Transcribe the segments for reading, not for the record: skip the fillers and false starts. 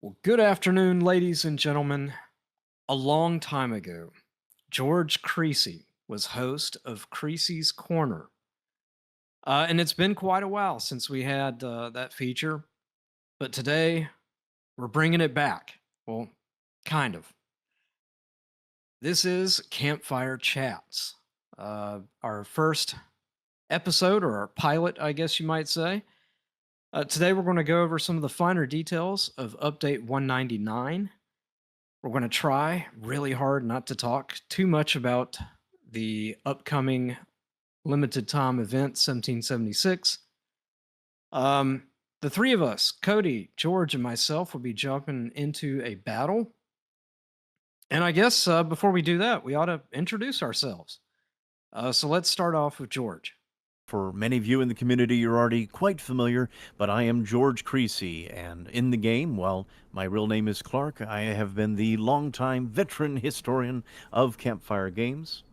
Well, good afternoon, ladies and gentlemen. A long time ago, George Creasy was host of Creasy's Corner. And it's been quite a while since we had that feature, but today we're bringing it back. Well, kind of. This is Campfire Chats, our first episode, or our pilot, I guess you might say. Today we're going to go over some of the finer details of Update 199. We're going to try really hard not to talk too much about the upcoming limited time event 1776. Um, the three of us, Cody, George, and myself, will be jumping into a battle. And I guess before we do that, we ought to introduce ourselves. So let's start off with George. For many of you in the community, you're already quite familiar, but I am George Creasy, and in the game, while my real name is Clark, I have been the longtime veteran historian of Campfire Games,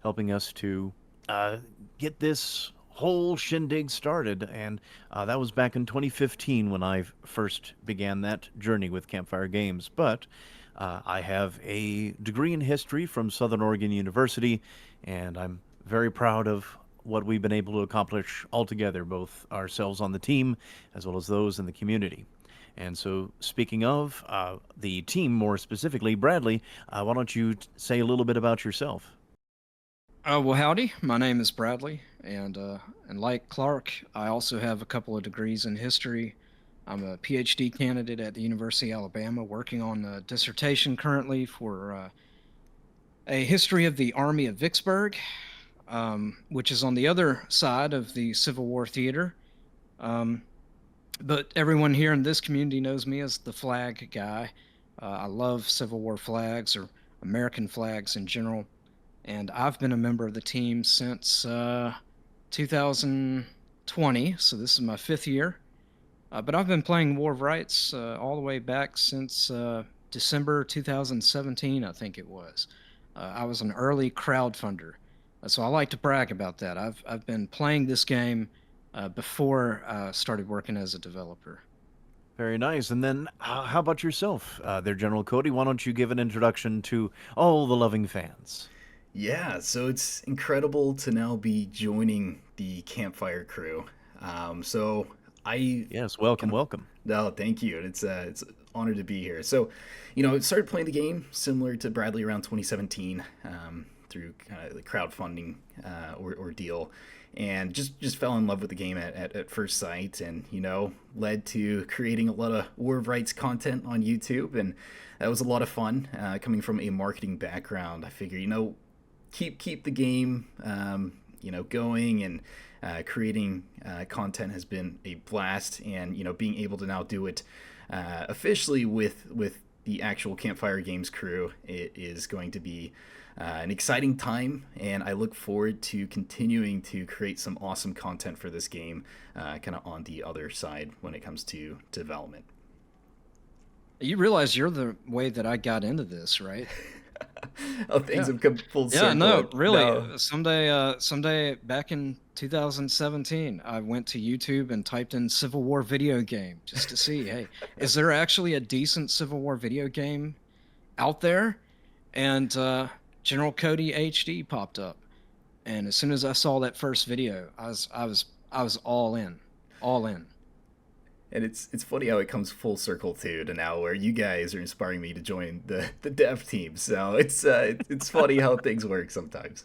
helping us to uh, get this whole shindig started. And that was back in 2015 when I first began that journey with Campfire Games. But I have a degree in history from Southern Oregon University, and I'm very proud of what we've been able to accomplish all together, both ourselves on the team as well as those in the community. And so, speaking of the team more specifically, Bradley, why don't you say a little bit about yourself? Well, howdy. My name is Bradley, and like Clark, I also have a couple of degrees in history. I'm a PhD candidate at the University of Alabama, working on a dissertation currently for a history of the Army of Vicksburg, which is on the other side of the Civil War theater. Um, but everyone here in this community knows me as the flag guy. I love Civil War flags or American flags in general, and I've been a member of the team since 2020. So this is my fifth year. But I've been playing War of Rights all the way back since December 2017, I think it was. I was an early crowdfunder, so I like to brag about that. I've been playing this game before I started working as a developer. Very nice. And then, how about yourself, there, General Cody? Why don't you give an introduction to all the loving fans? Yeah, so it's incredible to now be joining the Campfire crew. So I Yes, welcome, kind of welcome. no, thank you. It's an honor to be here. So, started playing the game similar to Bradley around 2017 through kind of the crowdfunding ordeal, and just fell in love with the game at first sight, and led to creating a lot of War of Rights content on YouTube, and that was a lot of fun. Coming from a marketing background, I figure keep the game going, and creating content has been a blast, and being able to now do it officially with the actual Campfire Games crew, it is going to be an exciting time, and I look forward to continuing to create some awesome content for this game, kind of on the other side when it comes to development. You realize you're the way that I got into this, right? Oh, things Yeah. have come full Yeah, circle. no, really. No. Someday back in 2017, I went to YouTube and typed in Civil War video game just to see, hey, is there actually a decent Civil War video game out there? And General Cody HD popped up, and as soon as I saw that first video, I was all in, all in. And it's funny how it comes full circle too to now where you guys are inspiring me to join the dev team. So it's funny how things work sometimes.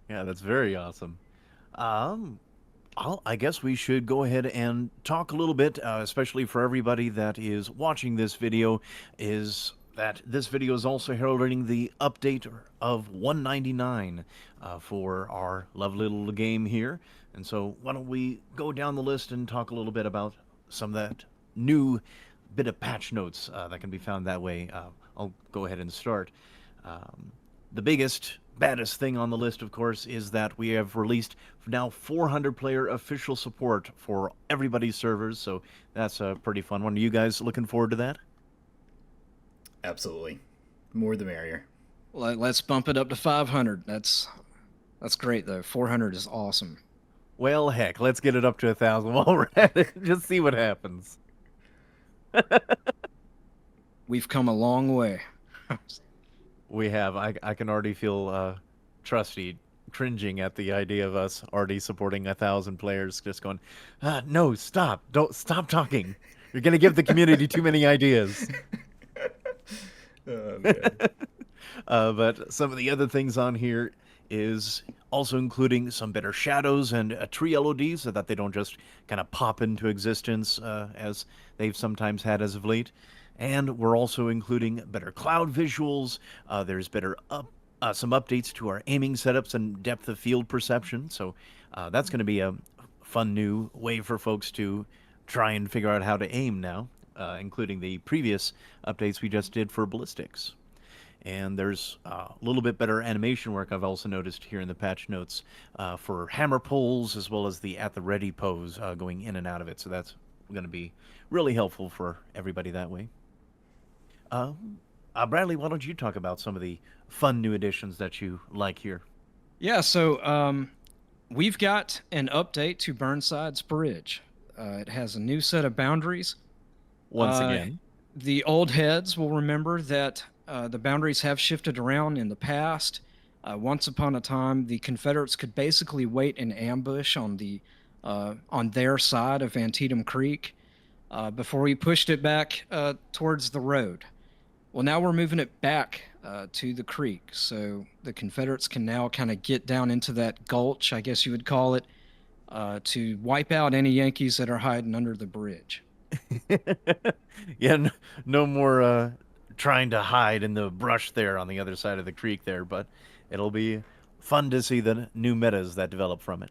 Yeah, that's very awesome. Um, I guess we should go ahead and talk a little bit, especially for everybody that is watching this video, is that this video is also heralding the update of 199 for our lovely little game here. And so, why don't we go down the list and talk a little bit about some of that new bit of patch notes that can be found that way. I'll go ahead and start. Um, the biggest, baddest thing on the list, of course, is that we have released now 400 player official support for everybody's servers, so that's a pretty fun one. Are you guys looking forward to that? Absolutely, more the merrier. Let's bump it up to 500. That's great though. 400 is awesome. Well, heck, let's get it up to 1,000 while we're at it. Just see what happens. we've come a long way. We have. I can already feel Trusty cringing at the idea of us already supporting 1,000 players. Just going, no, stop! Don't stop talking. You're gonna give the community too many ideas. Oh man. But some of the other things on here is also including some better shadows and tree LODs so that they don't just kind of pop into existence as they've sometimes had as of late. And we're also including better cloud visuals. There's better some updates to our aiming setups and depth of field perception. So that's going to be a fun new way for folks to try and figure out how to aim now, including the previous updates we just did for ballistics. And there's a little bit better animation work I've also noticed here in the patch notes for hammer pulls as well as the at the ready pose going in and out of it. So that's going to be really helpful for everybody that way. Bradley, why don't you talk about some of the fun new additions that you like here? Yeah, so we've got an update to Burnside's Bridge. It has a new set of boundaries. Once again, the old heads will remember that the boundaries have shifted around in the past. Once upon a time, the Confederates could basically wait in ambush on their side of Antietam Creek before we pushed it back towards the road. Well, now we're moving it back to the creek, so the Confederates can now kind of get down into that gulch, I guess you would call it, to wipe out any Yankees that are hiding under the bridge. Yeah, no more trying to hide in the brush there on the other side of the creek there, but it'll be fun to see the new metas that develop from it.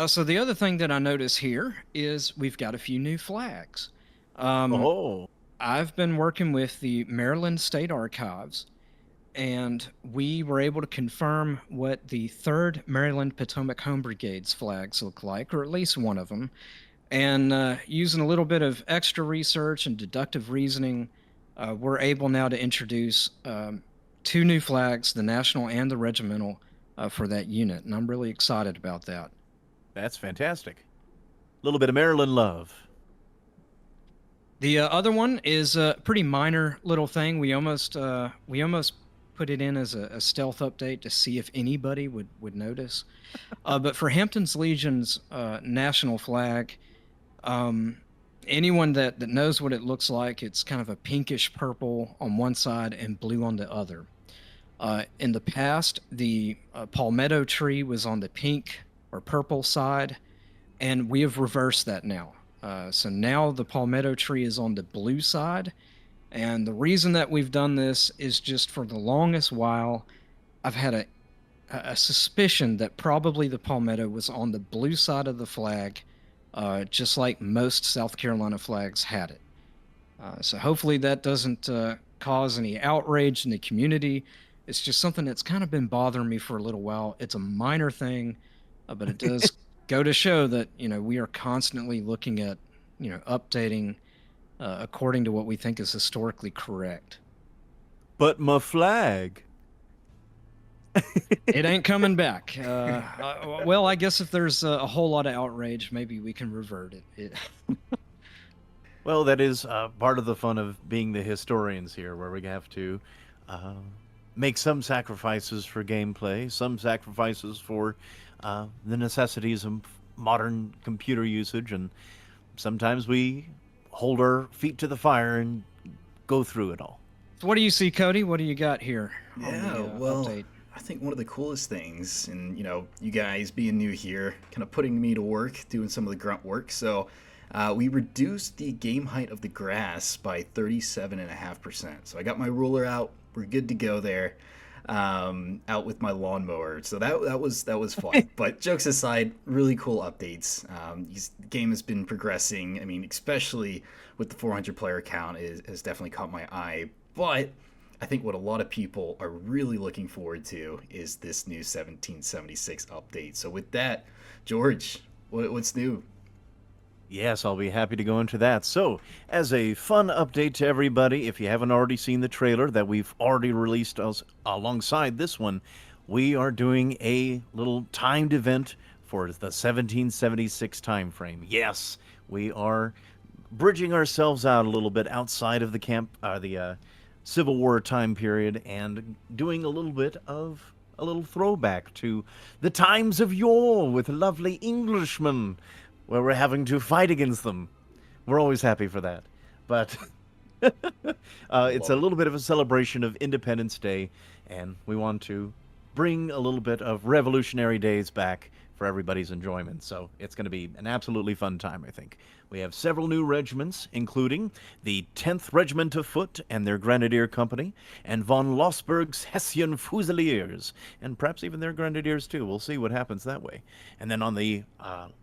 So the other thing that I notice here is we've got a few new flags. Oh, I've been working with the Maryland State Archives, and we were able to confirm what the 3rd Maryland Potomac Home Brigade's flags look like, or at least one of them. And using a little bit of extra research and deductive reasoning, we're able now to introduce 2 new flags, the national and the regimental, for that unit. And I'm really excited about that. that's fantastic. A little bit of Maryland love. The other one is a pretty minor little thing. We almost put it in as a stealth update to see if anybody would notice. But for Hampton's Legion's national flag, anyone that knows what it looks like, it's kind of a pinkish purple on one side and blue on the other. In the past, the palmetto tree was on the pink or purple side, and we have reversed that now. So now the palmetto tree is on the blue side. And the reason that we've done this is just for the longest while, I've had a suspicion that probably the palmetto was on the blue side of the flag, just like most South Carolina flags had it. So hopefully that doesn't cause any outrage in the community. It's just something that's kind of been bothering me for a little while. It's a minor thing, but it does go to show that, we are constantly looking at, updating according to what we think is historically correct. But my flag. It ain't coming back. Well, I guess if there's a whole lot of outrage, maybe we can revert it. Well, that is part of the fun of being the historians here, where we have to make some sacrifices for gameplay, some sacrifices for the necessities of modern computer usage, and sometimes we hold our feet to the fire and go through it all. So what do you see, Cody? What do you got here? Yeah, update? I think one of the coolest things, and you guys being new here, kind of putting me to work, doing some of the grunt work. So we reduced the game height of the grass by 37.5%. So I got my ruler out. We're good to go there. Out with my lawnmower. So that was fun. But jokes aside, really cool updates. The game has been progressing. I mean, especially with the 400 player count has definitely caught my eye. But I think what a lot of people are really looking forward to is this new 1776 update. So with that, George, what's new? Yes, I'll be happy to go into that. So, as a fun update to everybody, if you haven't already seen the trailer that we've already released alongside this one, we are doing a little timed event for the 1776 time frame. Yes, we are bridging ourselves out a little bit outside of the Civil War time period, and doing a little throwback to the times of yore with lovely Englishmen, where we're having to fight against them. We're always happy for that. But it's a little bit of a celebration of Independence Day, and we want to bring a little bit of Revolutionary Days back for everybody's enjoyment. So it's going to be an absolutely fun time, I think. We have several new regiments, including the 10th Regiment of Foot and their Grenadier Company, and von Lossberg's Hessian Fusiliers, and perhaps even their Grenadiers too. We'll see what happens that way. And then on the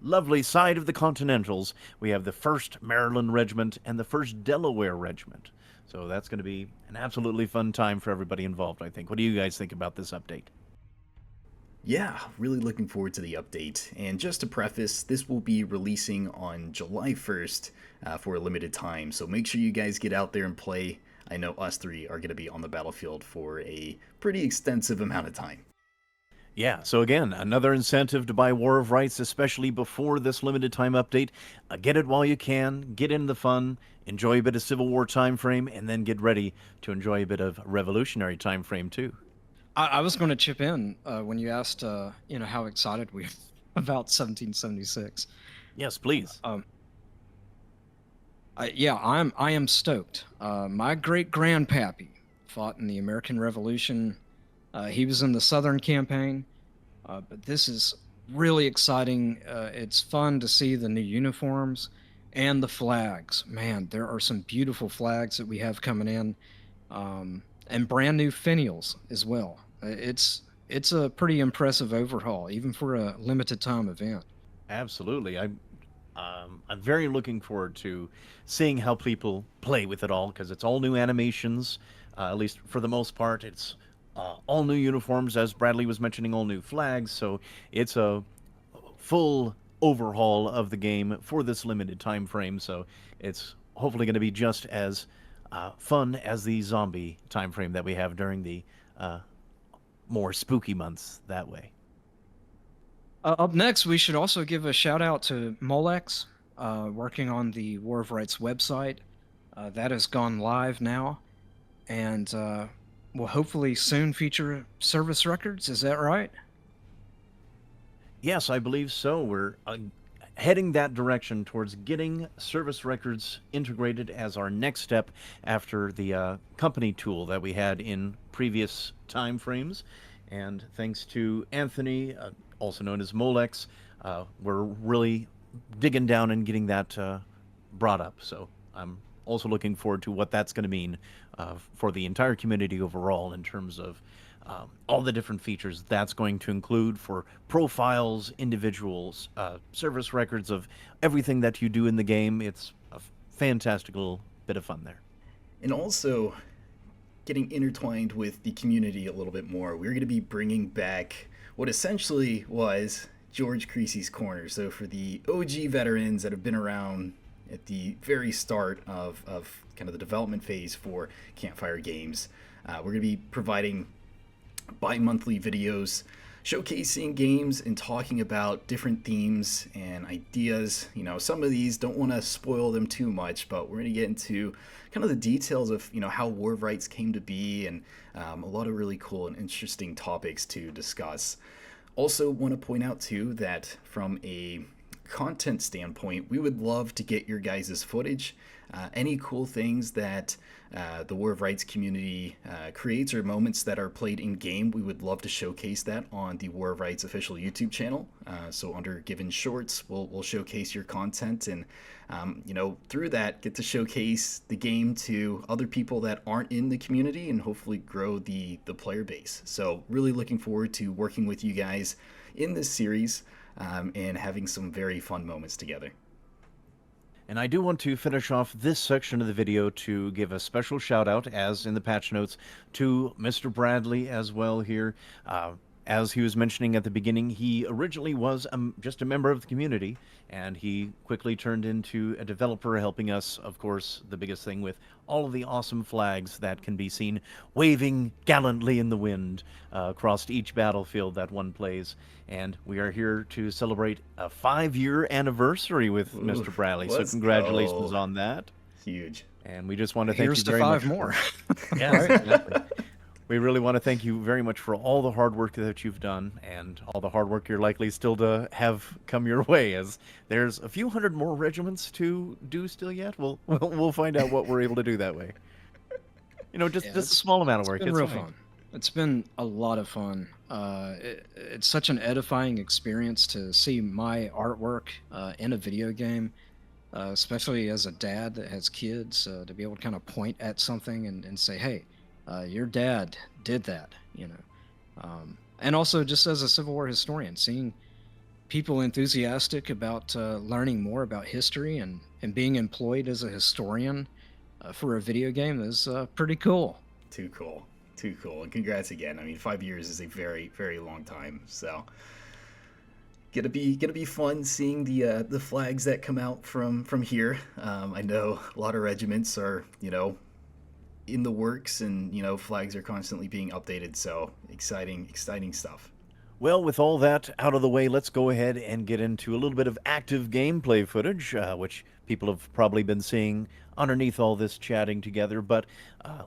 lovely side of the Continentals, we have the 1st Maryland Regiment and the 1st Delaware Regiment. So that's going to be an absolutely fun time for everybody involved, I think. What do you guys think about this update? Yeah, really looking forward to the update. And just to preface, this will be releasing on July 1st for a limited time, so make sure you guys get out there and play. I know us three are going to be on the battlefield for a pretty extensive amount of time. Yeah, so again, another incentive to buy War of Rights, especially before this limited time update. Get it while you can, get in the fun, enjoy a bit of Civil War time frame, and then get ready to enjoy a bit of Revolutionary time frame too. I was going to chip in when you asked, how excited we are about 1776. Yes, please. I am stoked. My great grandpappy fought in the American Revolution. He was in the Southern Campaign, but this is really exciting. It's fun to see the new uniforms and the flags. Man, there are some beautiful flags that we have coming in, and brand new finials as well. It's a pretty impressive overhaul, even for a limited time event. Absolutely. I'm very looking forward to seeing how people play with it all, because it's all new animations, at least for the most part. It's all new uniforms, as Bradley was mentioning, all new flags. So it's a full overhaul of the game for this limited time frame. So it's hopefully going to be just as fun as the zombie time frame that we have during the more spooky months that way. Up next, we should also give a shout out to Molex, working on the War of Rights website. That has gone live now, and will hopefully soon feature service records. Is that right? Yes, I believe so. We're heading that direction towards getting service records integrated as our next step after the company tool that we had in previous time frames. And thanks to Anthony, also known as Molex, we're really digging down and getting that brought up. So I'm also looking forward to what that's going to mean for the entire community overall in terms of all the different features that's going to include for profiles, individuals, service records of everything that you do in the game. It's a fantastic little bit of fun there. And also, getting intertwined with the community a little bit more, we're going to be bringing back what essentially was George Creasy's Corner. So for the OG veterans that have been around at the very start of kind of the development phase for Campfire Games, we're going to be providing bi-monthly videos showcasing games and talking about different themes and ideas. Some of these, don't want to spoil them too much, but we're going to get into kind of the details of how War of Rights came to be, and a lot of really cool and interesting topics to discuss. Also want to point out too that from a content standpoint, we would love to get your guys' footage. Any cool things that the War of Rights community creates, or moments that are played in game, we would love to showcase that on the War of Rights official YouTube channel. So under Given Shorts, we'll showcase your content, and through that get to showcase the game to other people that aren't in the community, and hopefully grow the player base. So really looking forward to working with you guys in this series, and having some very fun moments together. And I do want to finish off this section of the video to give a special shout out, as in the patch notes, to Mr. Bradley as well here. as he was mentioning at the beginning, he originally was just a member of the community, and he quickly turned into a developer, helping us, of course, the biggest thing with all of the awesome flags that can be seen waving gallantly in the wind across each battlefield that one plays. And we are here to celebrate a 5-year anniversary with Mr. Bradley, so let's congratulations go. on that. Huge. And we just want to thank Here's you to very 5 much. more. Yes, exactly. We really want to thank you very much for all the hard work that you've done and all the hard work you're likely still to have come your way, as there's a few hundred more regiments to do still yet. We'll find out what we're able to do that way. You know, just Yeah, a small amount of work. It's been It's real fine. fun. It's been a lot of fun. It's such an edifying experience to see my artwork in a video game, especially as a dad that has kids, to be able to kind of point at something and say, hey, your dad did that, you know. And also just as a Civil War historian, seeing people enthusiastic about learning more about history and being employed as a historian for a video game is pretty cool. Too cool. Too cool. And congrats again. I mean, 5 years is a very, very long time. So gonna be fun seeing the flags that come out from here. I know a lot of regiments are, you know, in the works, and you know, flags are constantly being updated. So exciting stuff. Well, with all that out of the way, let's go ahead and get into a little bit of active gameplay footage, which people have probably been seeing underneath all this chatting together. But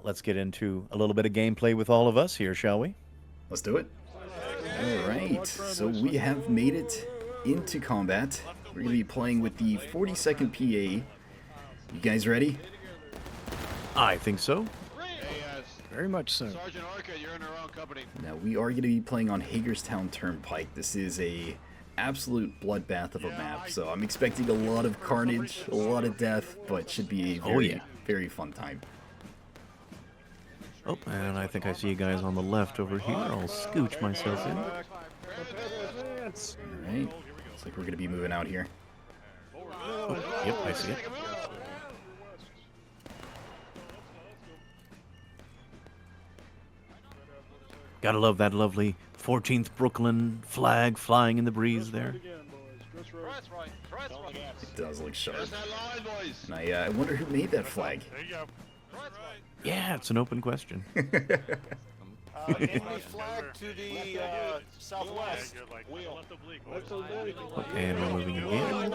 let's get into a little bit of gameplay with all of us here, shall we? Let's do it. All right, so we have made it into combat. We're going to be playing with the 42nd PA. You guys ready? I think so. Very much so. Sergeant Orca, you're in the wrong company. Now, we are going to be playing on Hagerstown Turnpike. This is a absolute bloodbath of a map, so I'm expecting a lot of carnage, a lot of death, but should be a very, very fun time. Oh, and I think I see you guys on the left over here. I'll scooch myself in. All right, looks like we're going to be moving out here. Oh, yep, I see it. Gotta love that lovely 14th Brooklyn flag flying in the breeze there. That's right. That's right. It does look sharp. There's that line, boys. And I wonder who made that flag. There you go. That's right. Yeah, it's an open question. Enemy flag to the southwest. Wheel. Okay, and we're moving again.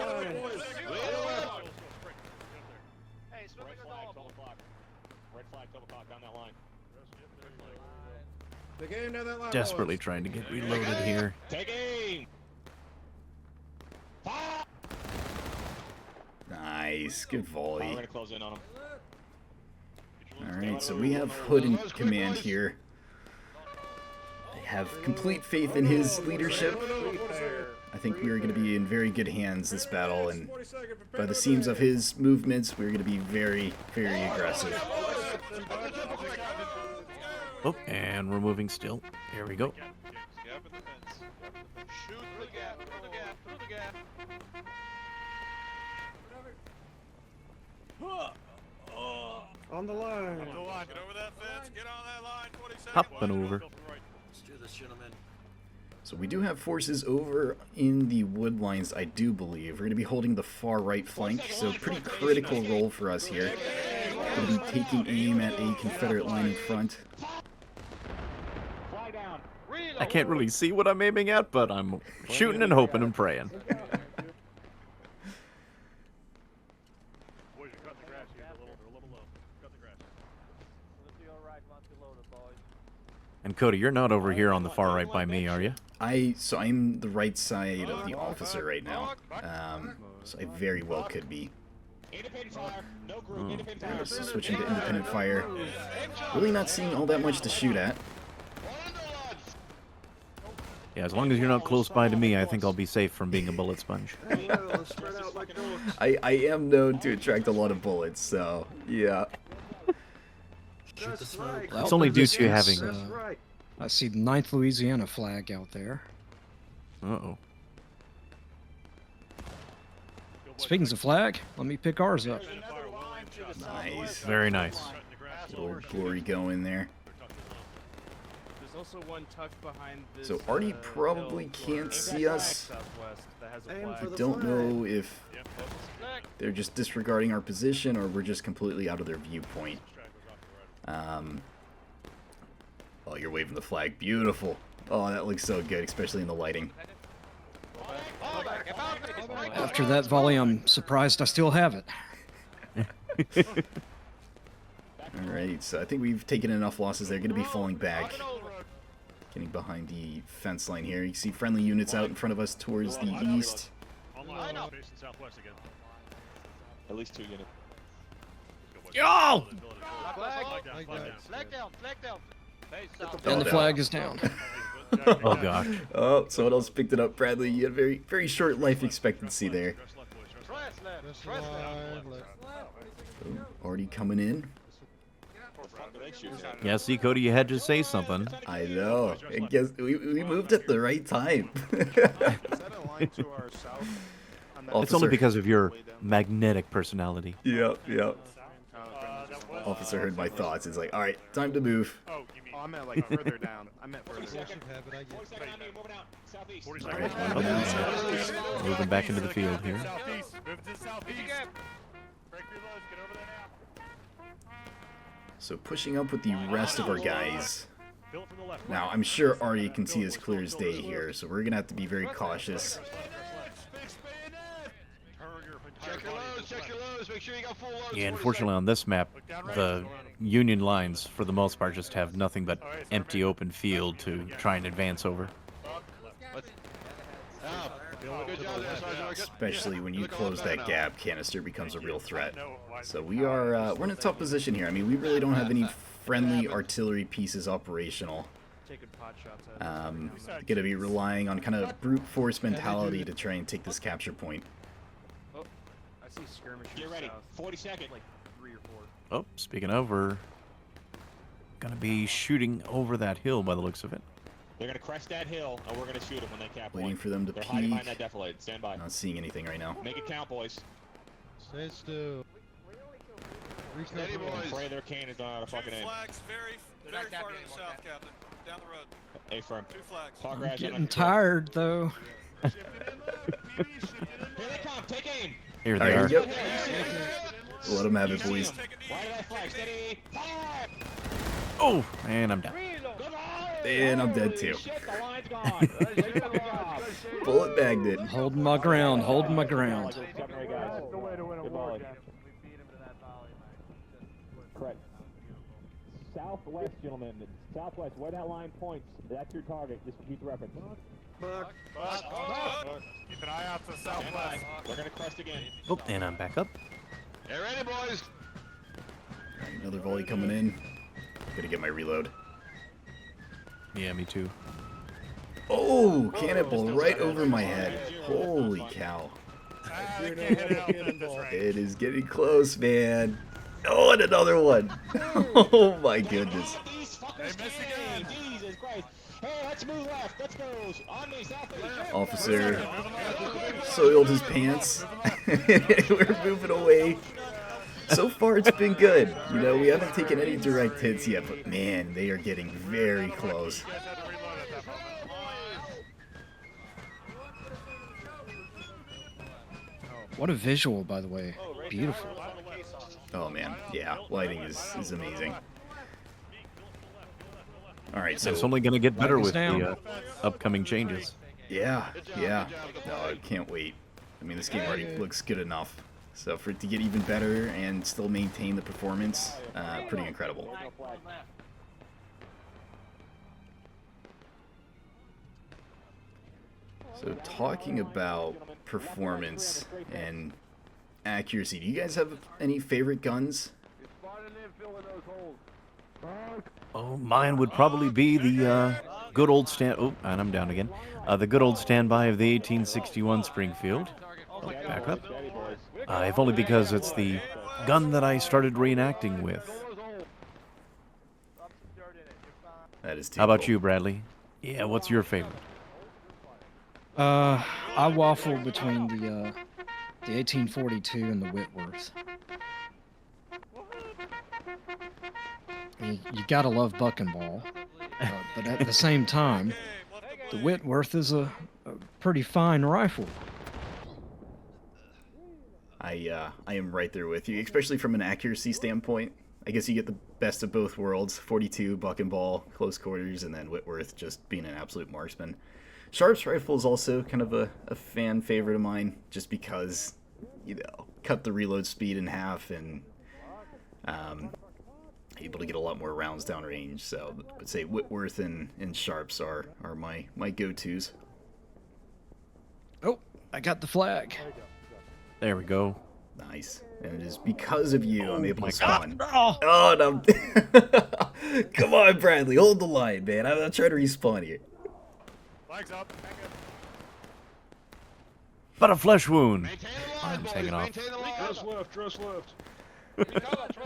Hey, swim Red flag, 12 o'clock. Red flag, 12 o'clock down that line. Desperately trying to get reloaded here. Take aim! Fire! Nice, good We're volley. gonna close in on them. All right, so we have Hood in command here. I have complete faith in his leadership. I think we are going to be in very good hands this battle, and by the seams of his movements, we're going to be very, very aggressive. Oh, and we're moving still. Here we go. Gap in the fence. Shoot through the gap. Through the gap. Through the gap. On the line. Get over that fence. Get on that line. 22nd. Hopping over. Let's do this, gentlemen. So we do have forces over in the wood lines, I do believe. We're going to be holding the far right flank, so pretty critical role for us here. Going to be taking aim at a Confederate line in front. Fly down. I can't really see what I'm aiming at, but I'm shooting and hoping and praying. Boys, you're cutting the grass here. They're a little low. Cut the grass. And Cody, you're not over here on the far right by me, are you? So I'm the right side of the officer right now. So I very well could be. Independent fire. No group. Independent fire. So switching to independent fire. Really not seeing all that much to shoot at. Yeah, as long as you're not close by to me, I think I'll be safe from being a bullet sponge. Let's spread out like dogs. I am known to attract a lot of bullets, so yeah. Shoot the smoke. It's only due to you Yes, having... That's right. I see the 9th Louisiana flag out there. Uh-oh. Speaking of flag, let me pick ours up. Nice. Very nice. Little glory going there. also one tucked behind this. So Artie probably can't see us. Southwest that has a Aim flag. for I the don't know flag. if they're just disregarding our position or we're just completely out of their viewpoint. Oh, you're waving the flag. Beautiful. Oh, that looks so good, especially in the lighting. After that volley, I'm surprised I still have it. Alright, so I think we've taken enough losses. They're going to be falling back. Getting behind the fence line here. You can see friendly units out in front of us towards the east. Facing southwest again. At least 2 units. Oh! Flag down. Hey, And the flag is down. Oh gosh. Oh, someone else picked it up. Bradley, you had very, very short life expectancy there. Already coming in. Yeah, see, Cody, you had to say something. I know. I guess we moved at the right time. Is that a line to our south? On that It's only Officer. because of your magnetic personality. Yep, yep. Oh, goodness. Officer heard my thoughts. It's like, all right, time to move. Oh, you mean Oh, I meant like further down. I meant further down. All right, moving out. Moving back into the field here. southeast? Move to the southeast. Break your lows. Get over there now. So pushing up with the rest of our guys. Fill it from the left. Now, I'm sure Artie can see as clear as day here, so we're going to have to be very cautious. Check your lows. Make sure you got full loads. Yeah, unfortunately on this map, the Union lines, for the most part, just have nothing but empty open field to try and advance over. Good job there, Sergeant. Especially when you close that gap, canister becomes a real threat. So we are, we're in a tough position here. I mean, we really don't have any friendly artillery pieces operational. Taking pot shots at it. Gonna be relying on kind of brute force mentality to try and take this capture point. I see skirmishers. Get ready. South, 40 seconds. like 3 or 4. Oh, speaking of, we're gonna be shooting over that hill by the looks of it. They're gonna crest that hill, and we're gonna shoot them when they cap Waiting one. for them to They're hiding behind peek. that defilade. Stand by. Not seeing anything right now. Make it count, boys. Stay still. Steady, I'm boys. afraid their cannons don't know how to fucking aim. Flags very far to the south, Captain. Down the road. A firm. 2 flags. Talk I'm rise on getting control. tired, though. Shift it in, look. PD, shift it in. Here they come. Take aim. Here All they right, are. yep. You see them? Let them have it, You see boys. them. Why did I flag? Steady. Fire! Oh, and I'm down. Goodbye! And I'm dead too. Shit, the line's gone. Good job. Bullet bagged it. Holding my ground, holding my ground. Good way to win a war, Correct. Southwest, gentlemen. Southwest, where that line points, that's your target. Just keep the reference. Buck. Keep an eye out to the Stand by. southwest. We're gonna crest again. Oh, and I'm back up. Get ready, boys. Another volley coming in. Gotta get my reload. Yeah, me too. Oh, cannonball right over my head. Holy cow. I can't hit it out at this range. It is getting close, man. Oh, and another one. Oh my goodness. These fuckers They missed came. again. Jesus Christ. Hey, let's move left. Let's go. On me, southeast. Officer soiled his pants. We're moving away. So far, it's been good. You know, we haven't taken any direct hits yet, but man, they are getting very close. You guys had to reload at that moment. What a visual, by the way. Beautiful. Oh man, yeah, lighting is amazing. All right, so It's only going to get better is with down. the upcoming changes. yeah, no, I can't wait. I mean, this game already looks good enough. So for it to get even better and still maintain the performance, pretty incredible. So talking about performance and accuracy, do you guys have any favorite guns? Oh, mine would probably be the good old stand. Oh, and I'm down again. The good old standby of the 1861 Springfield. Oh, back up. If only because it's the gun that I started reenacting with. That is too How about cool. you, Bradley? Yeah, what's your favorite? I waffle between the 1842 and the Whitworth. You gotta love Buck and Ball. But at the same time, the Whitworth is a pretty fine rifle. I am right there with you, especially from an accuracy standpoint. I guess you get the best of both worlds: 42 buck and ball, close quarters, and then Whitworth just being an absolute marksman. Sharp's rifle is also kind of a fan favorite of mine, just because, you know, cut the reload speed in half and able to get a lot more rounds downrange. So I would say Whitworth and Sharps are my go-tos. Oh, I got the flag. There we go. Nice. And it is because of you I'm able my to spawn. Oh, Oh, no. Come on, Bradley. Hold the line, man. I'm trying to respawn here. Flags up. Back up. But a flesh wound. Maintain the line, Arms boys. hanging off. Maintain the line. Dress left. Dress left.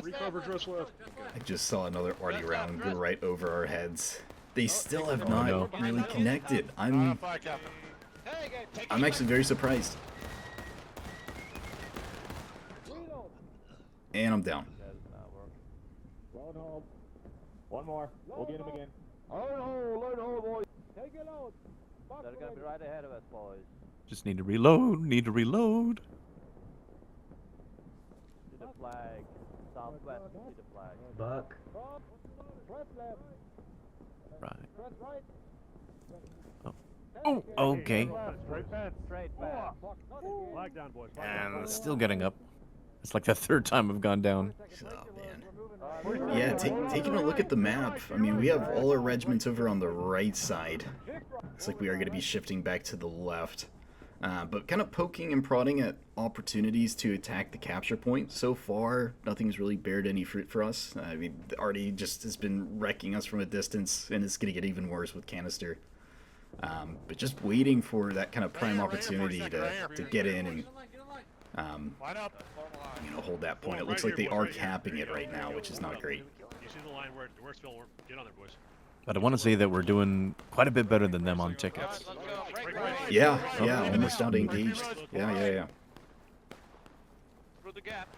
Recover. Dress left. I just saw another arty round go right over our heads. They still have no. not really connected. I'm actually very surprised. And I'm down. Load home. One more. We'll get him again. Load home, boys. Take it out. They're gonna be right ahead of us, boys. Just need to reload. Need to reload. See the flag. Southwest. See the flag. Buck. Press left. Right. Press right. Oh, okay. Straight fence. Straight back. Flag down, boys. And still getting up. It's like the third time I've gone down. Oh, man. Yeah, taking a look at the map, I mean, we have all our regiments over on the right side. Looks like we are going to be shifting back to the left. But kind of poking and prodding at opportunities to attack the capture point. So far, nothing's really bared any fruit for us. I mean, Artie just has been wrecking us from a distance, and it's going to get even worse with canister. But just waiting for that kind of prime opportunity to get in and Line up. you know, hold that point. It looks like they are capping it right now, which is not great. You see the line where it's filled. Get on there, boys. But I want to say that we're doing quite a bit better than them on tickets. Yeah, almost down to engaged. Yeah. Through the gap.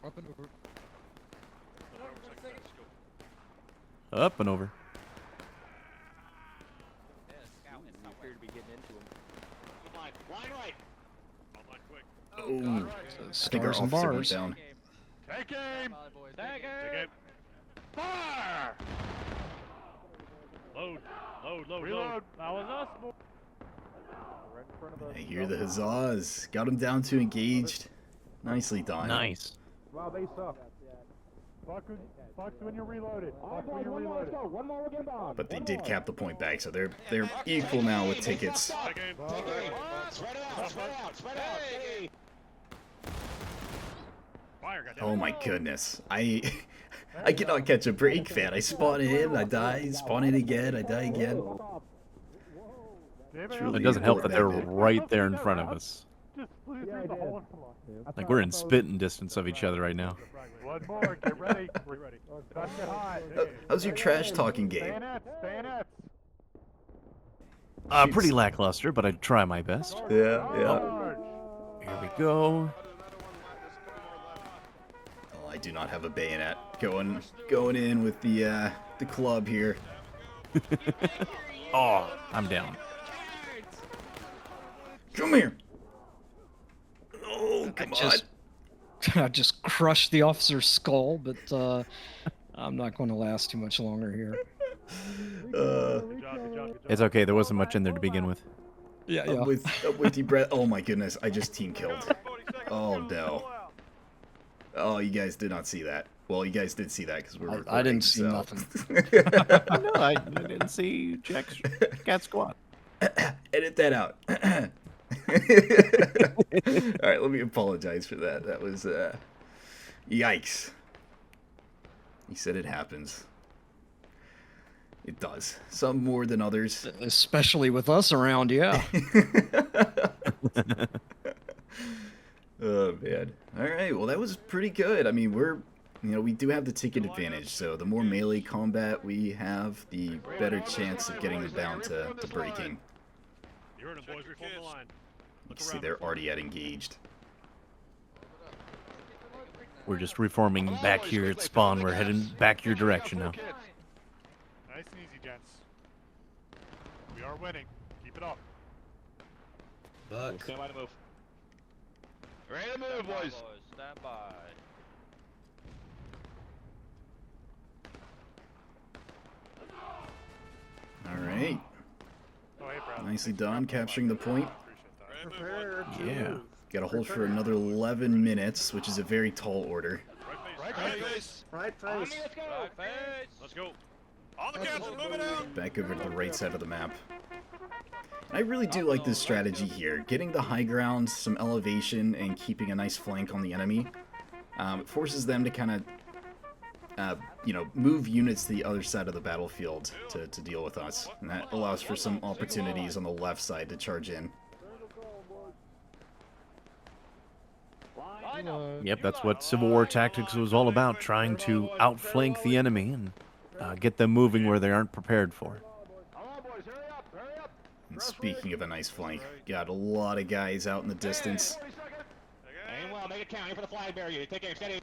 Up and over. Up and over. Line right. Line quick. Oh, I think our stars and officer went bars. down. Take aim. Take aim. Fire. Load. Reload. That was us. I hear the huzzas. Got him down to engaged. Nicely done. Nice. Wow, base up. Fox when you're reloaded. All right, boys, one more, let's go. One more, we'll get bound. But they did cap the point back, so they're equal now with tickets. Take aim. Spread out. Fire. Goddamn. Oh my goodness. I cannot catch a break, man. I spawn in, I die, spawn in again, I die again. It doesn't help that they're right there in front of us. Just flew through the hole. Like we're in spitting distance of each other right now. One more. Get ready. We're ready. Don't get hot. How's your trash talking game? Bayonets. Pretty lackluster, but I try my best. Yeah. Here we go. Oh, I do not have a bayonet. Going in with the club here. Oh, I'm down. Come here. Oh, come on. I just crushed the officer's skull, but I'm not going to last too much longer here. Good job. It's okay. There wasn't much in there to begin with. Yeah. I'm with you, Brett. Oh my goodness, I just team killed. Oh no. Oh, you guys did not see that. Well, you guys did see that because we're recording. I didn't see so. nothing. No, I didn't see Jack's cat squat. Edit that out. All right, let me apologize for that. That was yikes. He said it happens. It does. Some more than others. Especially with us around, yeah. Oh man. All right. Well, that was pretty good. I mean, we do have the ticket advantage. So the more melee combat we have, the better chance of getting them down to breaking. You heard him, boys. Reform the line. You can see they're already at engaged. We're just reforming back here at spawn. We're heading back your direction now. are winning. Keep it up. Buck. Stand by to move. Ready to move, boys. Stand by. All right. Oh, hey, Brad. Nicely done, capturing the point. Appreciate that. Yeah. Got to hold for another 11 minutes, which is a very tall order. Right face. Right face. Right face. Let's go. On the council, move it out. Back over to the right side of the map. I really do like this strategy here. Getting the high ground, some elevation, and keeping a nice flank on the enemy. It forces them to kind of, move units to the other side of the battlefield to deal with us. And that allows for some opportunities on the left side to charge in. Yep, that's what Civil War tactics was all about, trying to outflank the enemy and get them moving where they aren't prepared for. And speaking of a nice flank, got a lot of guys out in the distance. Aim well, make it count. Aim for the flag barrier. Take aim, steady.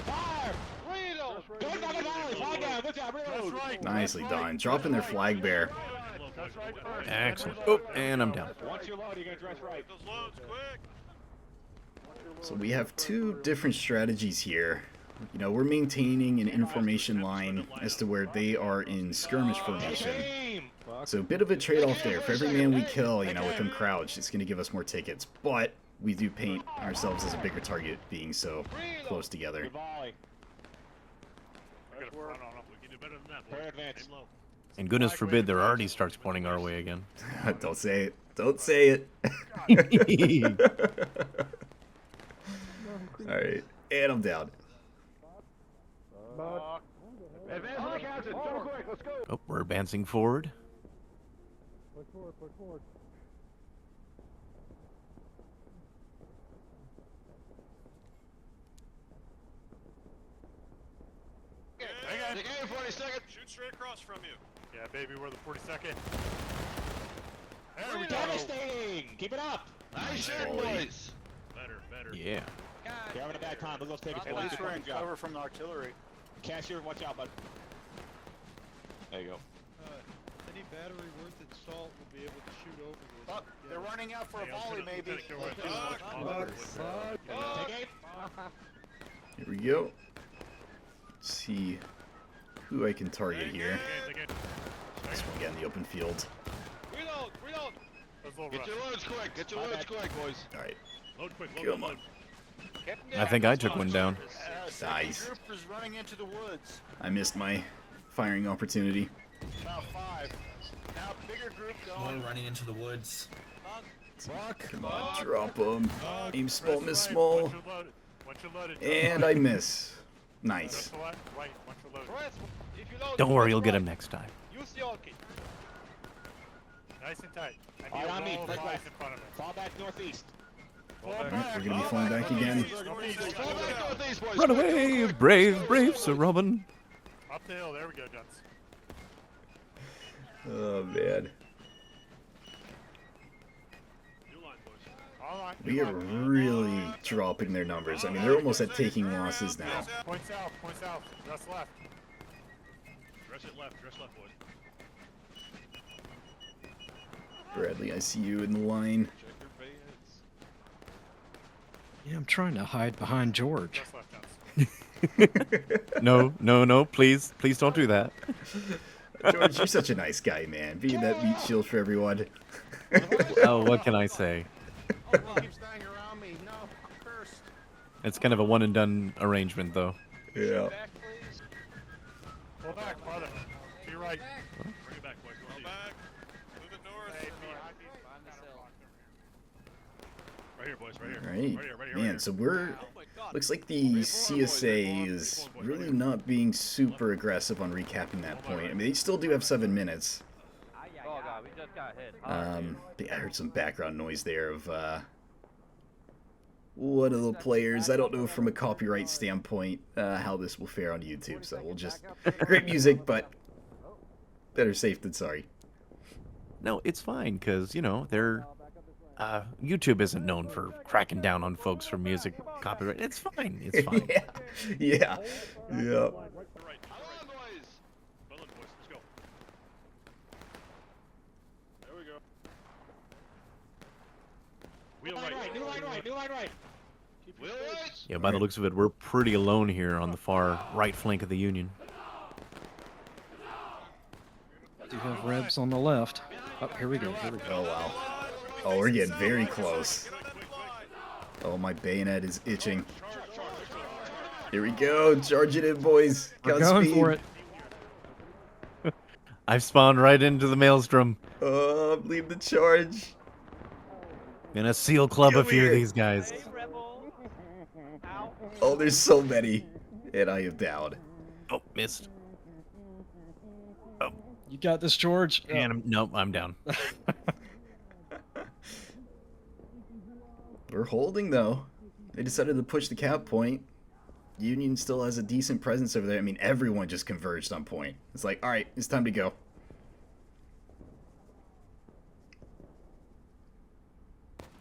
Fire! Reload. Go for the volley. Flag down. Good job. Reload. That's right. Nicely done. Dropping their flag bear. That's right first. Excellent. Oh, and I'm down. Once you're loaded, you're going to dress right. Those loads, quick. So we have two different strategies here. You know, we're maintaining an information line as to where they are in skirmish formation. Aim! So a bit of a trade-off there. For every man we kill, with them crouched, it's going to give us more tickets. But we do paint ourselves as a bigger target, being so close together. Good volley. I got a front on them. We can do better than that. Prayer boys. advance. Aim low. And goodness forbid there already starts pointing our way again. Don't say it. Don't say it. Alright, and I'm down. Advance on the captain. Jump quick. Let's go. Oh, we're advancing forward. Push forward. Push forward. Take aim, 40 seconds. Shoot straight across from you. Yeah, baby, we're the 42nd. There we go. Devastating. Keep it up. Nice shot, boys. Better. Yeah. You're having a bad time. Look at those tickets. At least we're in cover from the artillery. Cashier, watch out, bud. There you go. Any battery worth its salt will be able to shoot over this. Oh, They're running out for a volley, maybe. Take aim. Here we go. Let's see who I can target here. This one again, the open field. Reload. Let's load Get rush. your loads quick. Get your loads quick, boys. Alright, Load quick. come on. I think I took one down. Nice. Group is running into the woods. I missed my firing opportunity. About 5. Now bigger group More going. running into the woods. Come on, drop them. Aim small, miss small. Once you're loaded. And I miss. Nice. Right. Once you're loaded. Press. If you load, Don't worry, you'll press get him right. next time. Use the alt key. Nice and tight. I All right, on need me. a wall of Flank lies left. in front of me. Fall back northeast. Alright, we're gonna be flying back again. Fall back northeast, boys. Run Quick, away, quick. brave Sir Robin. Up the hill. There we go, Guns. Oh man. New line, boys. All right. We are really dropping their numbers. I mean, they're almost at taking losses now. Point south. Dress left. Dress left, boys. Bradley, I see you in the line. Check your bayonets. Yeah, I'm trying to hide behind George. Dress left, Guns. No, please don't do that. George, you're such a nice guy, man. Being that meat shield for everyone. Oh, what can I say? Keep staying around me. No, I'm cursed. It's kind of a one and done arrangement, though. Yeah. Back, please. Pull back, brother. To your right. Bring it back, boys. Go back. Move it north. Hey, right here, boys. Right here. Right. Right here. Man, so we're... Oh my God. Looks like the CSA is really not being super aggressive on recapping that point. I mean, they still do have 7 minutes. Oh god, we just got hit. I heard some background noise there of one of the players. I don't know from a copyright standpoint how this will fare on YouTube, so we'll just... Great music, but better safe than sorry. No, it's fine, because, they're... YouTube isn't known for cracking down on folks for music copyright. It's fine. It's fine. Yeah. Right. Hold on, boys. Hold on, boys. Let's go. 1 Wheel right. New line right. Wheel right. Yeah, by the looks of it, we're pretty alone here on the far right flank of the Union. Do have Rebs on the left. Oh, here we go. Oh, wow. Oh, we're getting very close. Oh, my bayonet is itching. Here we go. Charge it in, boys. We're Got going speed. for it. I've spawned right into the maelstrom. Oh, lead the charge. Gonna seal club a Come few here. of these guys. Oh, there's so many. And I am down. Oh, missed. You got this, George. And nope, I'm down. We're holding, though. They decided to push the cap point. Union still has a decent presence over there. I mean, everyone just converged on point. It's like, all right, it's time to go.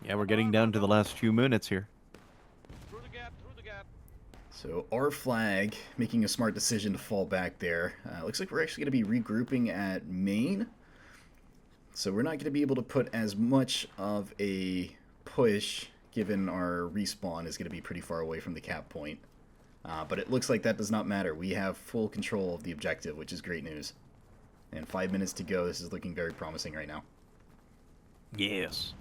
Yeah, we're getting down to the last few minutes here. Through the gap. So our flag making a smart decision to fall back there. Looks like we're actually going to be regrouping at main. So we're not going to be able to put as much of a push given our respawn is going to be pretty far away from the cap point. But it looks like that does not matter. We have full control of the objective, which is great news. And 5 minutes to go. This is looking very promising right now. Yes.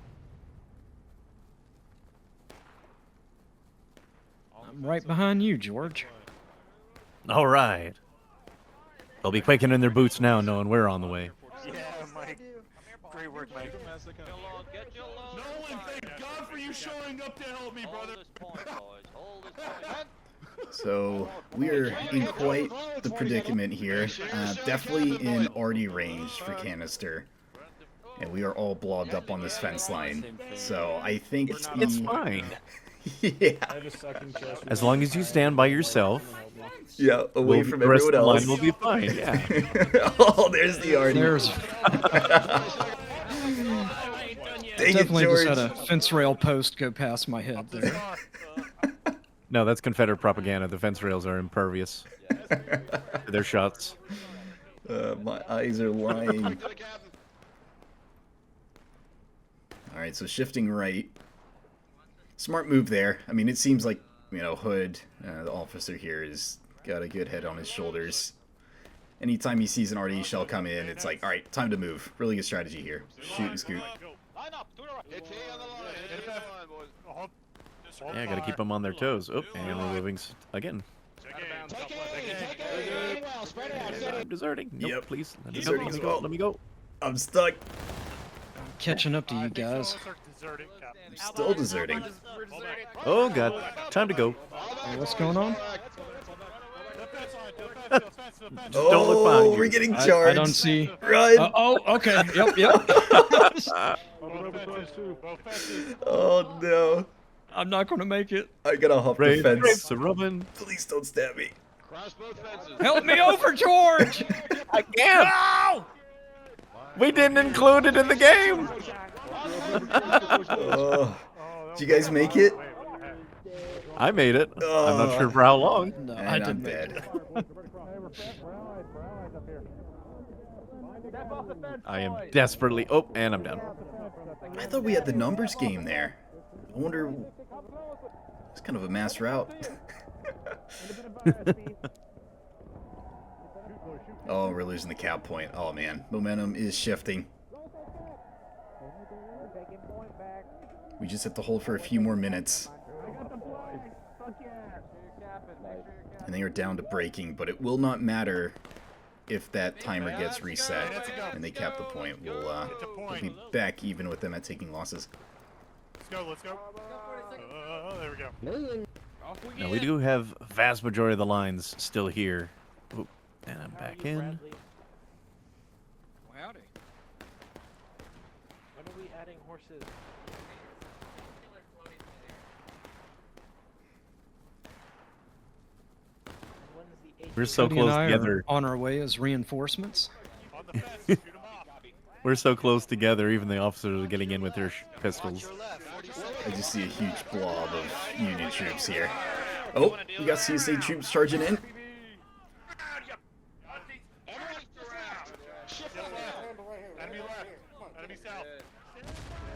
I'm right behind you, George. All right. They'll be quaking in their boots now, knowing we're on the way. Yeah, Mike. Great work, Mike. Get your load. Nolan, thank God for you showing up to help me, Hold brother. this point, boys. Hold this point. So we're in quite the predicament here. Definitely in arty range for canister. And we are all blobbed up on this fence line. So I think It's fine. yeah. As long as you stand by yourself, Yeah, away we'll, from the rest everyone of the else. line will be fine. Yeah. Oh, there's the arty. There's Dang it, definitely just had George. a fence rail post go past my head there. No, that's Confederate propaganda. The fence rails are impervious to their shots. My eyes are lying. Alright, so shifting right. Smart move there. I mean, it seems like, you know, Hood, the officer here, has got a good head on his shoulders. Anytime he sees an RD shell come in, it's like, alright, time to move. Really good strategy here. Shoot and scoot. Line up. To the right. Hit T on the line. Hit T on the line, boys. Yeah, gotta keep them on their toes. Oh, and we're moving again. I'm deserting. Nope, Yep. please. Let me go. Deserting Let as me go. well. Let me go. I'm stuck. Catching up to you guys. I'm still deserting. Oh, God. Time to go. Hey, what's going on? Just don't look behind you. We're getting I charged. don't see. Run. Oh, okay. Yep. Oh, no. I'm not going to make it. I gotta hop the Brave fence. grapes are rubbing. Please don't stab me. Cross both fences. Help me over, George! I can't. We didn't include it in the game. Oh. Did you guys make it? I made it. I'm not sure for how long. No, And I I'm didn't make dead. it. I am desperately. Oh, and I'm down. I thought we had the numbers game there. I wonder. It's kind of a mass route. Oh, we're losing the cap point. Oh man, momentum is shifting. We just have to hold for a few more minutes. And they are down to breaking, but it will not matter if that timer gets reset and they cap the point. We'll be back even with them at taking losses. Let's go. There we go. Now we do have a vast majority of the lines still here. Oop, and I'm back in. Howdy. When are we adding horses? When is the We're so Cody and close I together. are on our way as reinforcements. On the fence. Shoot 'em off. We're so close together. Even the officers are getting in with their pistols. I just see a huge blob of Union troops here. Oh, we got CSA troops charging in. Enemy left. Enemy south.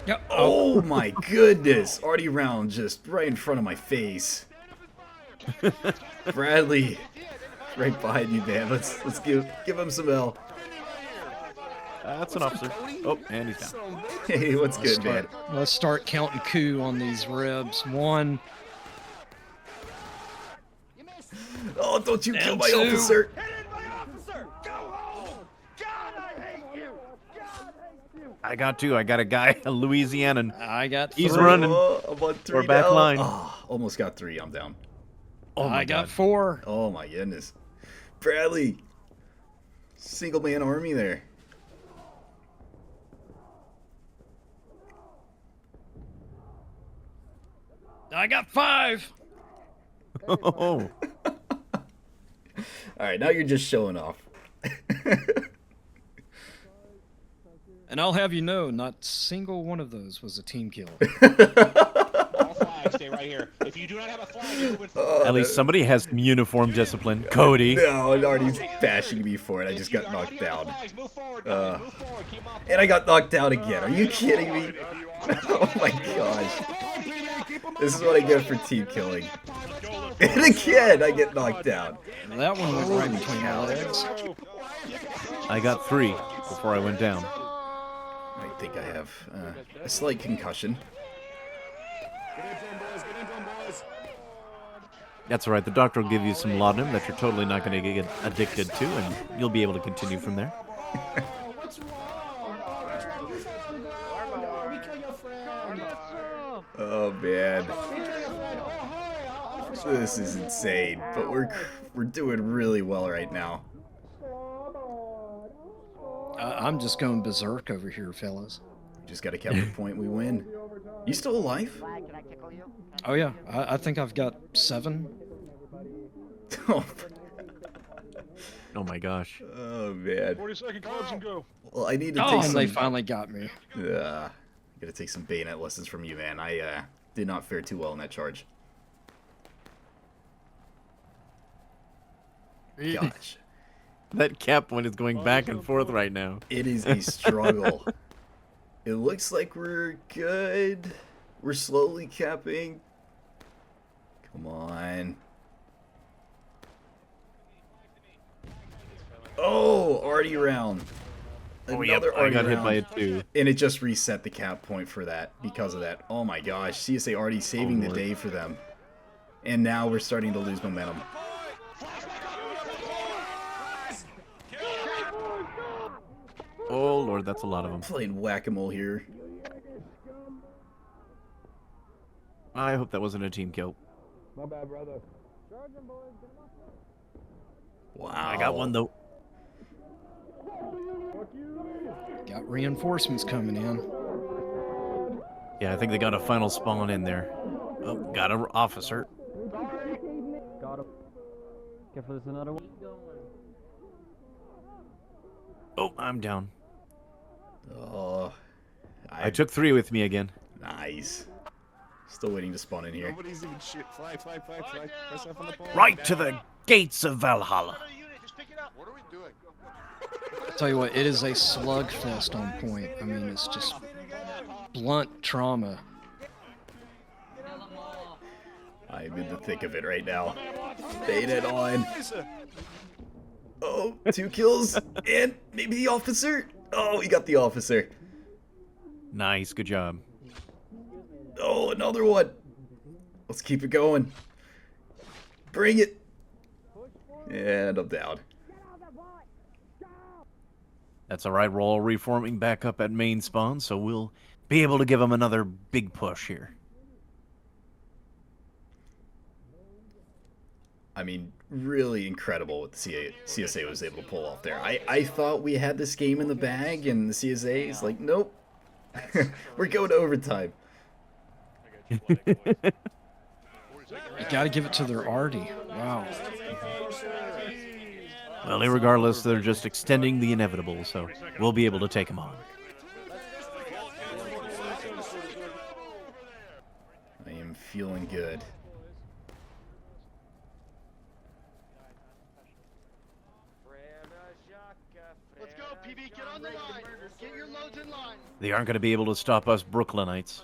Yep. Oh my goodness! Artie round just right in front of my face. Bradley, right behind you, man. Let's give him some L. That's an officer. Oh, and he's down. Hey, what's good, man? Let's start counting coup on these ribs. 1. Oh, don't you kill And my 2. officer! I got 2. I got a guy, a Louisianan. I got 3. He's running. Oh, I'm on 3 We're back now. line. Oh, almost got 3. I'm down. Oh my I got God. 4. Oh my goodness, Bradley, single man army there. I got 5. Oh, All right, now you're just showing off. And I'll have you know, not single one of those was a team kill. All flags stay right here. If you do not have a flag, you're moving forward. at least somebody has some uniform discipline. Cody. No, Artie's bashing me for it. I just got If knocked you don't have down. flags, move forward, guys. Move forward. Keep on And I got knocked down again. Are you kidding me? Oh my gosh. This is what I get for team killing. And again, I get knocked down. That one went right between my legs. I got 3 before I went down. I think I have a slight concussion. That's all right. The doctor will give you some laudanum that you're totally not going to get addicted to, and you'll be able to continue from there. Oh man, this is insane. But we're doing really well right now. I'm just going berserk over here, fellas. We just got to capture the point. We win. You still alive? Oh yeah, I think I've got 7. Oh Oh my gosh. man. 40-second clubs and go. Well, I need to Oh, take and they some. finally got me. Gotta take some bayonet lessons from you, man. I did not fare too well in that charge. Gosh, That cap point is going back and forth right now. it is a struggle. It looks like we're good. We're slowly capping. Come on. Oh, Artie round. Oh, yep. Another I Artie got hit round. by it too. And it just reset the cap point for that because of that. Oh my gosh, CSA already saving the Lord. day for them. And now we're starting to lose momentum. Oh Lord, that's a lot of them. Playing whack-a-mole here. I hope that wasn't a team kill. My bad, brother. Wow. I got one though. Got reinforcements coming in. Yeah, I think they got a final spawn in there. Oh, got an officer. Got him. Careful, there's another one. Oh, I'm down. Oh, I took 3 with me again. Nice. Still waiting to spawn in here. Nobody's even shit. Flag. Press F on the pole. Right to the gates of Valhalla. What are we doing? Tell you what, it is a slugfest on point. I mean, it's just blunt trauma. I'm in the thick of it right now. Bayonet on. Oh, 2 kills. And maybe the officer. Oh, we got the officer. Nice, good job. Oh, another one. Let's keep it going. Bring it. And I'm down. That's all right. We're all reforming back up at main spawn, so we'll be able to give them another big push here. I mean, really incredible what the CSA was able to pull off there. I thought we had this game in the bag, and the CSA is like, nope. We're going to overtime. You gotta give it to their Artie. Wow. Well, irregardless, they're just extending the inevitable, so we'll be able to take them on. I am feeling good. Let's go, PB. Get on the line. Get your loads in line. They aren't going to be able to stop us Brooklynites.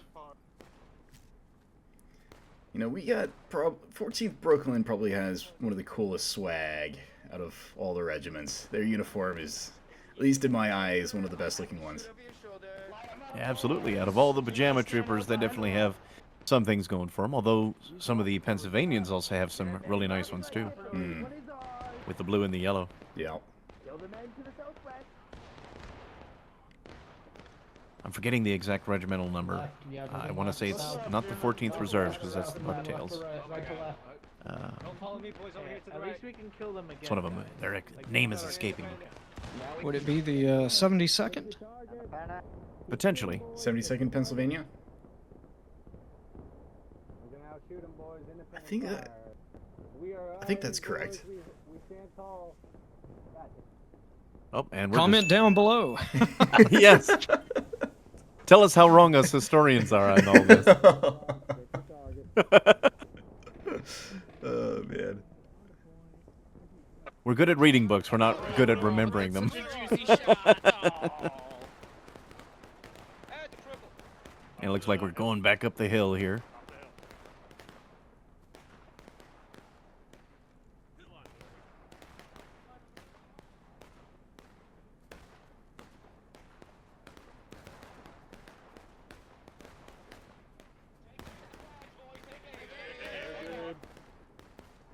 You know, we got 14th Brooklyn probably has one of the coolest swag out of all the regiments. Their uniform is, at least in my eyes, one of the best looking ones. Yeah, absolutely. Out of all the pajama troopers, they definitely have some things going for them. Although some of the Pennsylvanians also have some really nice ones too, with the blue and the yellow. Yeah. I'm forgetting the exact regimental number. I want to say it's not the 14th Reserves because that's the Bucktails. Don't follow me, boys. Over here to the right. At least we can kill them again. It's one of them. Their name is escaping me. Would it be the 72nd? Potentially. 72nd Pennsylvania? I think that's correct. Oh, and we're Comment down below. Yes. Tell us how wrong us historians are on all this. Oh, man. We're good at reading books. We're not good at remembering them. It looks like we're going back up the hill here.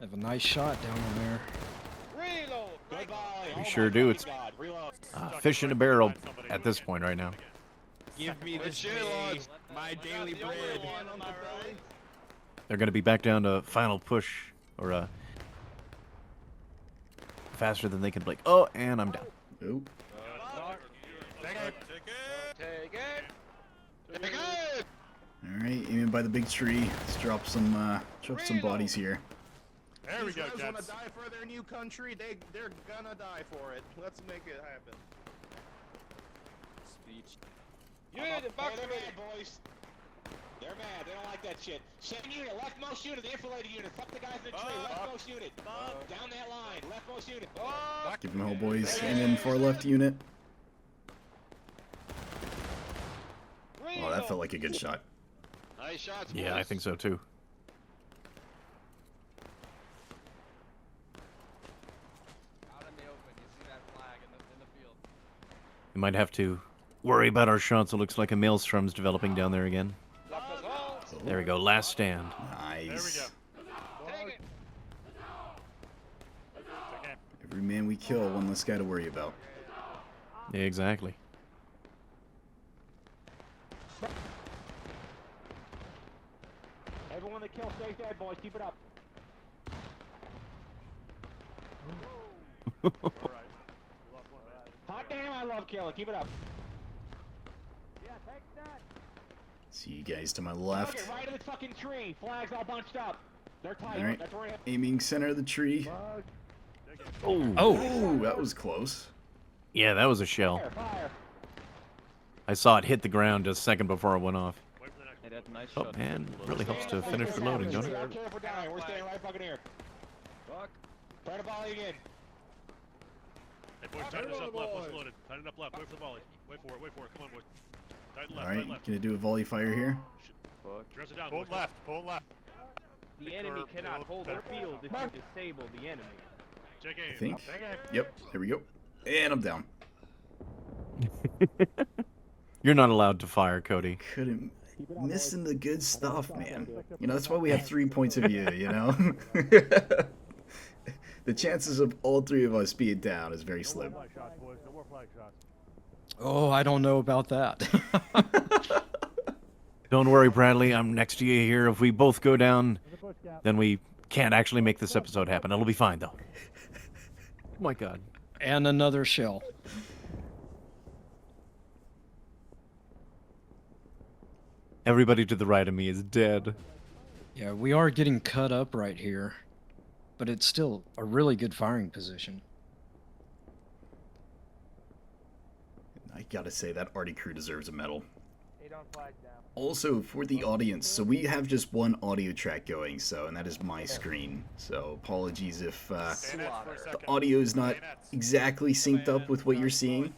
Have a nice shot down in there. We sure do. It's fish in a barrel at this point right now. Give me the my daily bread. They're going to be back down to final push or faster than they can blink. Oh, and I'm down. Oop. Take it. Alright, aiming by the big tree. Let's drop some bodies here. There we go, These guys want to Jets. die for their new country. They're gonna die for it. Let's make it happen. Speech. Unit, the box They're ready. mad, boys. They're mad. They don't like that shit. Second unit, leftmost unit, the infiltrated unit. Fuck the guys in the tree. Leftmost unit. Down that line. Leftmost unit. Give them hell, boys. Aiming far left unit. Oh, that felt like a good shot. Nice shots, Yeah, I think so too. Out in the open. You see that flag in the field. We might have to worry about our shots. It looks like a maelstrom's developing down there again. Left us all. There we go. Last stand. Nice. Take it. Every man we kill, one less guy to worry about. Yeah, exactly. Everyone that kills stays dead, boys. Keep it up. Hot damn, I love killing. Keep it up. Yeah, take that. See you guys to my left. Okay, right of the fucking tree. Flags all bunched up. They're tight. Alright. That's where Aiming center of the tree. Oh, Oh, that was close. yeah, that was a shell. fire, fire. I saw it hit the ground just a second before it went off. Hey, that's a nice Oh, shot. man, really helps to finish reloading, don't it? I don't care if we're dying. We're staying right fucking here. Fuck. Try to volley again. Hey, boys, tighten us up left. Let's load it. Tighten up left. Wait for the volley. Wait for it. Wait for it. Come on, boys. Tighten left. Alright, Tighten left. gonna do a volley fire here. Dress it down. Pull left. Pull left. The enemy cannot hold their field if you disable the enemy. Check aim. I think. Check aim. Yep, there we go. And I'm down. You're not allowed to fire, Cody. Couldn't missing the good stuff, man. You know, that's why we have 3 points of view, you know? The chances of all three of us being down is very slim. Flag shots, boys. No more flag shots. Oh, I don't know about that. Don't worry, Bradley. I'm next to you here. If we both go down, then we can't actually make this episode happen. It'll be fine, though. Oh, my God. And another shell. Everybody to the right of me is dead. Yeah, we are getting cut up right here, but it's still a really good firing position. I gotta say, that Artie crew deserves a medal. Also, for the audience, so we have just one audio track going, and that is my screen. So apologies if the audio is not exactly synced up with what you're seeing,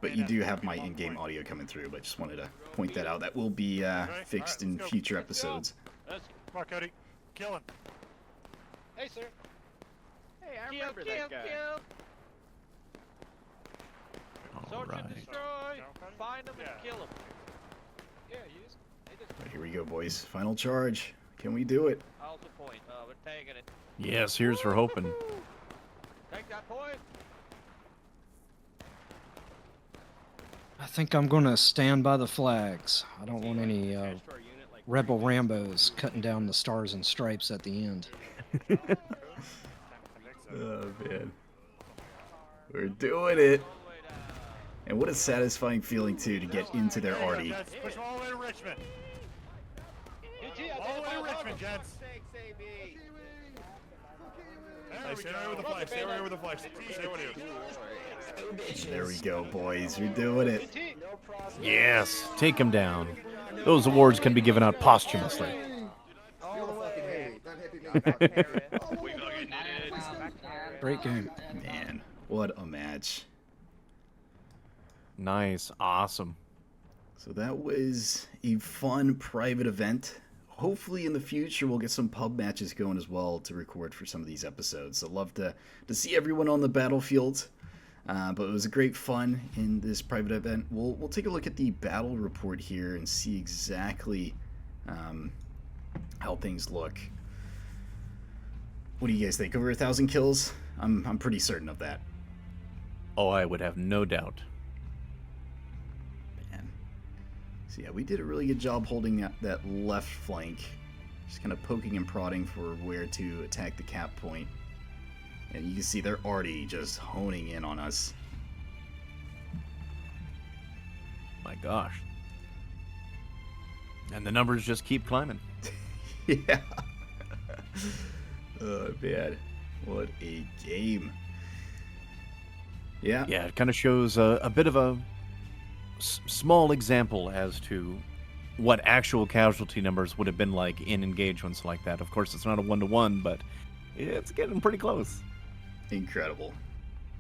but you do have my in-game audio coming through. But just wanted to point that out. That will be fixed in future episodes. Come on, Cody. Kill him. Hey, sir. Hey, I remember that guy. All Search and right. destroy. Find them and kill them. Yeah, use. Right, here we go, boys. Final charge. Can we do it? How's the point? We're taking it. Yes, here's for hoping. Take that point. I think I'm going to stand by the flags. I don't want any rebel Rambos cutting down the stars and stripes at the end. Oh, man. We're doing it. And what a satisfying feeling, too, to get into their arty. Push them all the way to Richmond. All the way to Richmond, gents. Hey, stay right with the flag. Stay right with the flag. Stay with you. There we go, boys. We're doing it. Yes, take him down. Those awards can be given out posthumously. Great game. Man, what a match. Nice, awesome. So that was a fun private event. Hopefully in the future we'll get some pub matches going as well to record for some of these episodes. I'd love to see everyone on the battlefield. But it was a great fun in this private event. We'll take a look at the battle report here and see exactly how things look. What do you guys think? Over 1,000 kills? I'm pretty certain of that. Oh, I would have no doubt. Man. So yeah, we did a really good job holding that left flank. Just kind of poking and prodding for where to attack the cap point. And you can see they're already just honing in on us. My gosh. And the numbers just keep climbing. Yeah. Oh, man. What a game. Yeah. Yeah, it kind of shows a bit of a small example as to what actual casualty numbers would have been like in engagements like that. Of course, it's not a one-to-one, but it's getting pretty close. Incredible.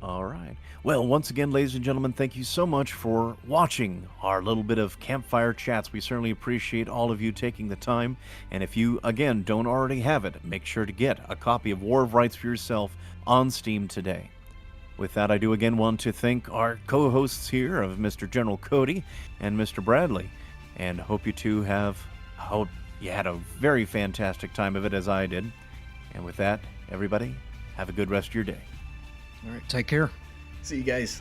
All right. Well, once again, ladies and gentlemen, thank you so much for watching our little bit of Campfire Chats. We certainly appreciate all of you taking the time. And if you, again, don't already have it, make sure to get a copy of War of Rights for yourself on Steam today. With that, I do again want to thank our co-hosts here of Mr. General Cody and Mr. Bradley. And hope you two had a very fantastic time of it as I did. And with that, everybody, have a good rest of your day. All right, take care. See you guys.